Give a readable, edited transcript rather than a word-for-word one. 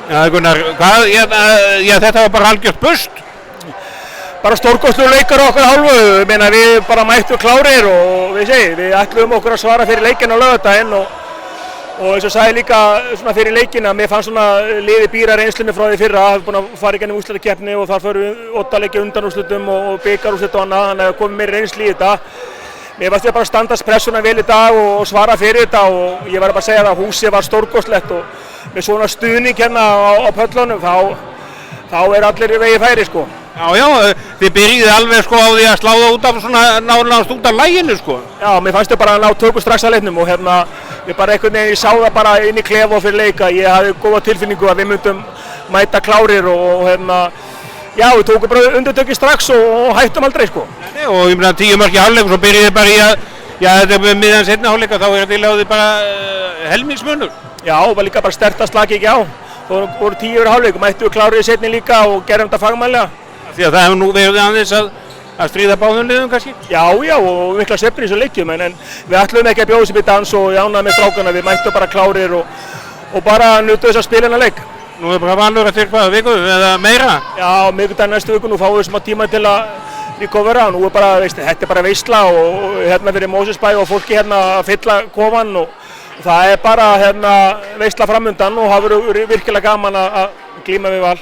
Já, Gunnar, þetta var bara algjört bust. Bara stórkostlegur leikur á okkar hálfu, ég meina við bara mættum klárir og við ætluðum okkur að svara fyrir leikinn á laugardaginn og eins og sagði líka svona fyrir leikinn að mér fannst svona liðið býra reynslunni frá því fyrra, hafa búin að fara í gennum úrslitakeppni og þar förum við 8 leiki undanúrslitum og bikarúrslit og annað, þannig að komið meiri reynslu í þetta. Mér fannst ég bara standast pressuna vel í dag og svara fyrir þetta og ég var bara að segja að húsið var stórkostlegt og með svona stuðning hérna á pöllunum þá allir vegið færi sko. Já, þið byrjuðu alveg sko á því að slá það út af svona náðast út af laginu sko. Já, mér fannst ég bara að ná tökum strax að leiknum og ég bara einhvern veginn, ég sá það bara inn í klefa og fyrir leika, ég hafði góða tilfinningu að við myndum mæta klárir og já, við tókum bara undirtökin strax og hættum aldrei sko. Nei, og ég meina 10 mörk í hálfleik og svo byrjuðu bara í að, já þetta með miðan seinni hálfleika þá þetta í láði bara helmingsmunur. Já, var líka bara stertast lag ekki á, þá voru 10 yfir hálfleik og mættum við klárir í seinni líka og gerðum þetta fagmannlega. Því að það hefur nú verið aðeins að stríða báðum liðum kannski? Já, og mikla sveiflur í þessu leikjum en við ætluðum ekki að bjóða sér í dans og ég ánægði með strákana, við mættum bara klárir og bara nutu þess að spila hennar leik. Nú er bara vanur eftir hvaða viku eða meira? Já, miðvikudaginn næstu viku, nú fáum við smá tíma til að recovera og nú er bara, þetta er bara veisla og hérna fyrir Mósesbæ og fólki hérna að fylla kofan og það er bara hérna veisla framundan og það verður virkilega gaman að glíma við Val.